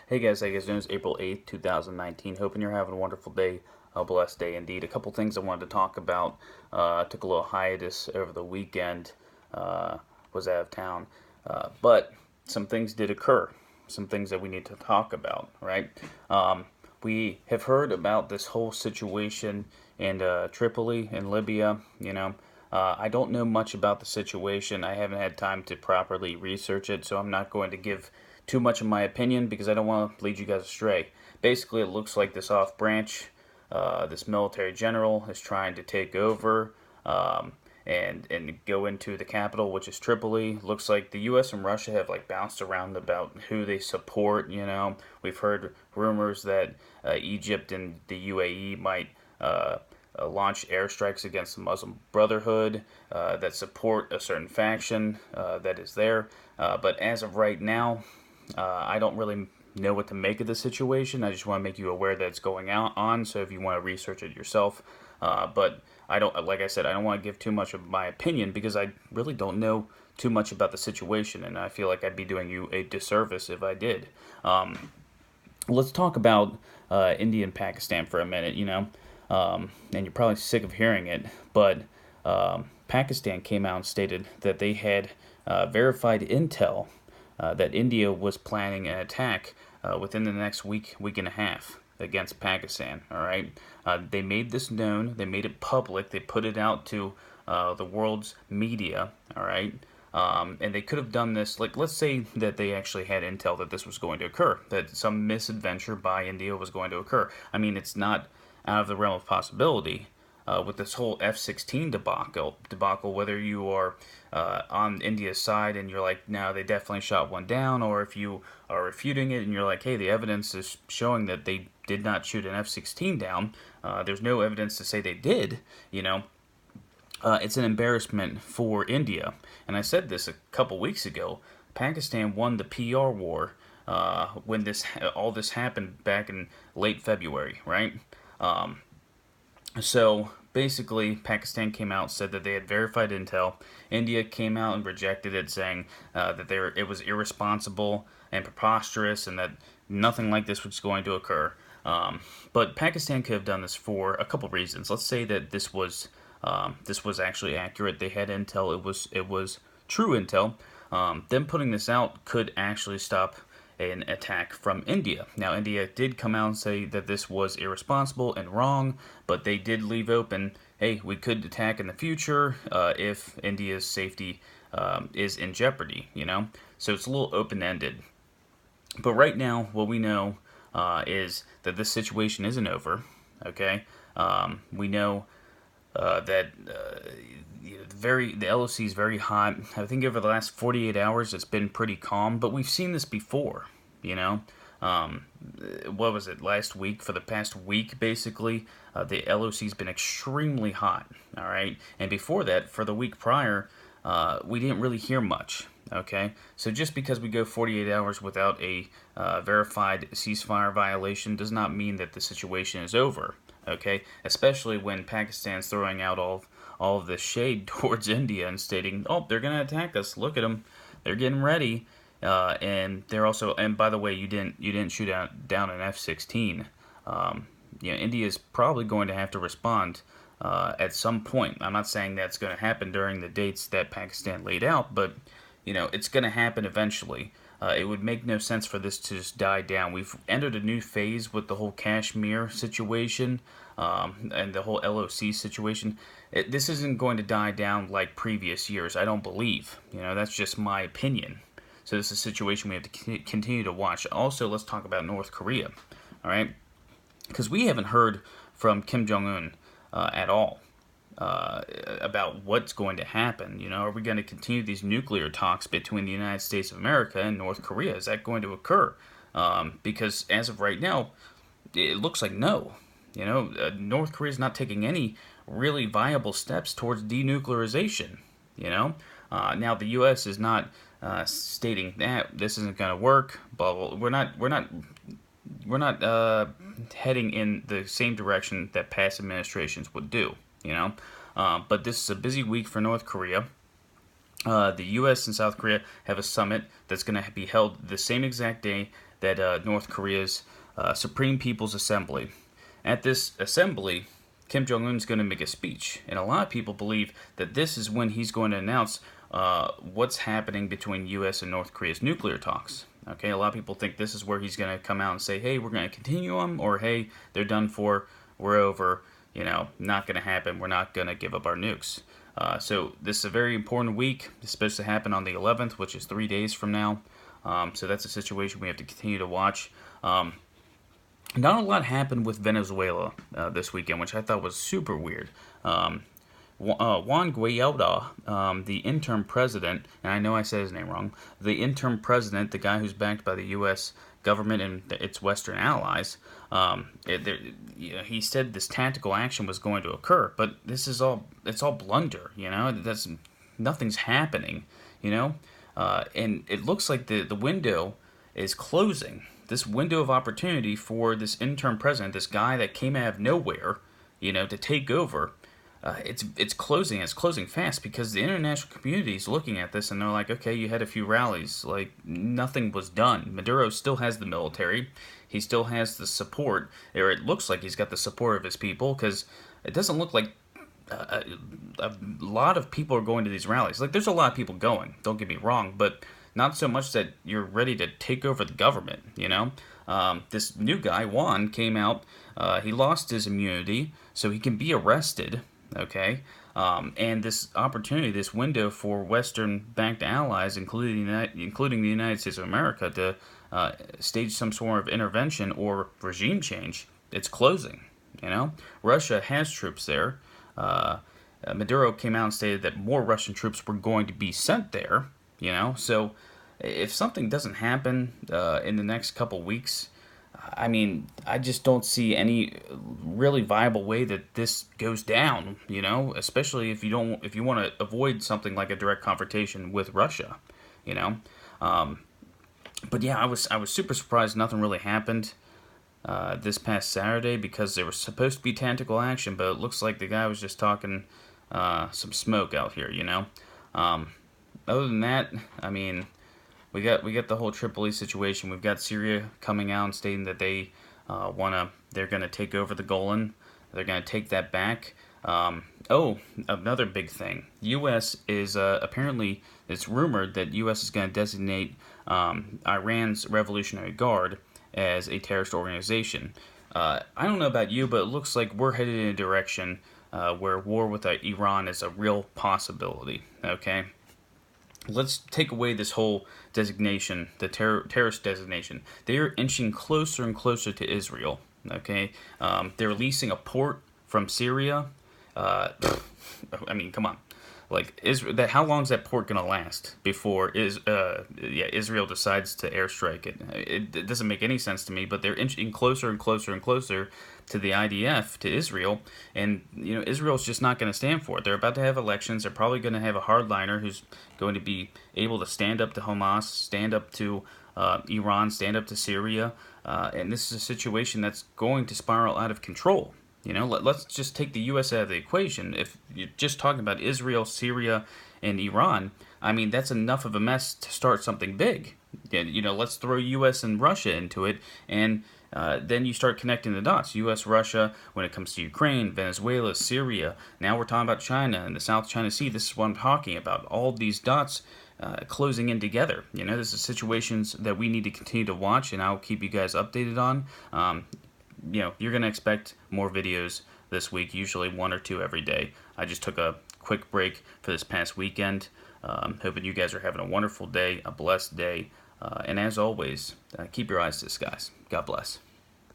Hey guys, how you guys doing? It's April 8th, 2019. Hoping you're having a wonderful day, a blessed day indeed. A couple things I wanted to talk about. Took a little hiatus over the weekend, uh, was out of town. But some things did occur, some things that we need to talk about, right? We have heard about this whole situation in Tripoli in Libya, I don't know much about the situation. I haven't had time to properly research it, so I'm not going to give too much of my opinion because I don't want to lead you guys astray. Basically, it looks like this off branch, this military general, is trying to take over and go into the capital, which is Tripoli. Looks like the U.S. and Russia have like bounced around about who they support. We've heard rumors that Egypt and the UAE might. Launch airstrikes against the Muslim Brotherhood that support a certain faction that is there. But as of right now, I don't really know what to make of the situation. I just want to make you aware that it's going on. So if you want to research it yourself, but I don't, like I said, I don't want to give too much of my opinion because I really don't know too much about the situation, and I feel like I'd be doing you a disservice if I did. Let's talk about India and Pakistan for a minute. And you're probably sick of hearing it, but Pakistan came out and stated that they had verified intel that India was planning an attack within the next week and a half against Pakistan. All right, they made this known. They made it public. They put it out to the world's media. All right. And they could have done this, like, let's say that they actually had intel that this was going to occur, that some misadventure by India was going to occur. I mean, it's not out of the realm of possibility with this whole F-16 debacle, whether you are on India's side and you're like, no, they definitely shot one down, or if you are refuting it and you're like, hey, the evidence is showing that they did not shoot an F-16 down, there's no evidence to say they did, it's an embarrassment for India. And I said this a couple weeks ago. Pakistan won the PR war when all this happened back in late February, right? So basically, Pakistan came out and said that they had verified intel. India came out and rejected it, saying that it was irresponsible and preposterous, and that nothing like this was going to occur. But Pakistan could have done this for a couple reasons. Let's say that this was actually accurate. They had intel. It was true intel. Them putting this out could actually stop an attack from India. Now, India did come out and say that this was irresponsible and wrong, but they did leave open, hey, we could attack in the future if India's safety is in jeopardy, So it's a little open-ended. But right now, what we know is that this situation isn't over, okay? We know that the LOC is very hot. I think over the last 48 hours, it's been pretty calm, but we've seen this before. What was it, last week? For the past week, basically, the LOC's been extremely hot. All right, and before that, for the week prior, we didn't really hear much. Okay, so just because we go 48 hours without a verified ceasefire violation does not mean that the situation is over. Okay, especially when Pakistan's throwing out all of this shade towards India and stating, "Oh, they're going to attack us. Look at them. They're getting ready." And they're also, and by the way, you didn't shoot down an F-16. India is probably going to have to respond at some point. I'm not saying that's going to happen during the dates that Pakistan laid out, but it's going to happen eventually. It would make no sense for this to just die down. We've entered a new phase with the whole Kashmir situation and the whole LOC situation. This isn't going to die down like previous years, I don't believe. That's just my opinion. So this is a situation we have to continue to watch. Also, let's talk about North Korea, all right? Because we haven't heard from Kim Jong-un at all. About what's going to happen. Are we going to continue these nuclear talks between the United States of America and North Korea? Is that going to occur? Because as of right now, it looks like no. North Korea is not taking any really viable steps towards denuclearization. Now the U.S. is not stating that this isn't going to work. Blah, blah, we're not heading in the same direction that past administrations would do. But this is a busy week for North Korea. The U.S. and South Korea have a summit that's going to be held the same exact day that North Korea's Supreme People's Assembly. At this assembly, Kim Jong-un's going to make a speech, and a lot of people believe that this is when he's going to announce what's happening between U.S. and North Korea's nuclear talks. Okay, a lot of people think this is where he's going to come out and say, hey, we're going to continue them, or hey, they're done for, we're over, not going to happen, we're not going to give up our nukes. So this is a very important week. It's supposed to happen on the 11th, which is 3 days from now. So that's a situation we have to continue to watch. Not a lot happened with Venezuela this weekend, which I thought was super weird. Juan Guaido, the interim president, and I know I said his name wrong, the interim president, the guy who's backed by the U.S. government and its Western allies, he said this tactical action was going to occur, but it's all blunder, nothing's happening, and it looks like the window is closing. This window of opportunity for this interim president, this guy that came out of nowhere, to take over, it's closing. It's closing fast because the international community is looking at this and they're like, okay, you had a few rallies, like nothing was done. Maduro still has the military, he still has the support, or it looks like he's got the support of his people, because it doesn't look like a lot of people are going to these rallies. Like, there's a lot of people going, don't get me wrong, but not so much that you're ready to take over the government, This new guy, Juan, came out, he lost his immunity, so he can be arrested, okay? And this opportunity, this window for Western-backed allies, including the United States of America, to stage some sort of intervention or regime change, it's closing, Russia has troops there. Maduro came out and stated that more Russian troops were going to be sent there, So if something doesn't happen in the next couple weeks, I just don't see any really viable way that this goes down, especially if you want to avoid something like a direct confrontation with Russia, But yeah, I was super surprised nothing really happened this past Saturday, because there was supposed to be tactical action, but it looks like the guy was just talking some smoke out here, Other than that, we got the whole Tripoli situation. We've got Syria coming out and stating that they're gonna take over the Golan. They're gonna take that back. Another big thing. U.S. is apparently, it's rumored that U.S. is going to designate Iran's Revolutionary Guard as a terrorist organization. I don't know about you, but it looks like we're headed in a direction where war with Iran is a real possibility. Okay. Let's take away this whole designation, the terrorist designation. They are inching closer and closer to Israel. Okay, they're releasing a port from Syria. Come on, like Israel. How long is that port gonna last before Israel decides to airstrike it? It doesn't make any sense to me. But they're inching closer and closer and closer to the IDF, to Israel, and Israel's just not going to stand for it. They're about to have elections. They're probably going to have a hardliner who's going to be able to stand up to Hamas, stand up to Iran, stand up to Syria, and this is a situation that's going to spiral out of control. Let's just take the U.S. out of the equation. If you're just talking about Israel, Syria, and Iran, that's enough of a mess to start something big. Let's throw U.S. and Russia into it, and then you start connecting the dots. U.S., Russia, when it comes to Ukraine, Venezuela, Syria. Now we're talking about China and the South China Sea. This is what I'm talking about. All these dots closing in together. This is situations that we need to continue to watch, and I'll keep you guys updated on. You're going to expect more videos this week, usually 1 or 2 every day. I just took a quick break for this past weekend. Hoping you guys are having a wonderful day, a blessed day. And as always, keep your eyes to the skies. God bless.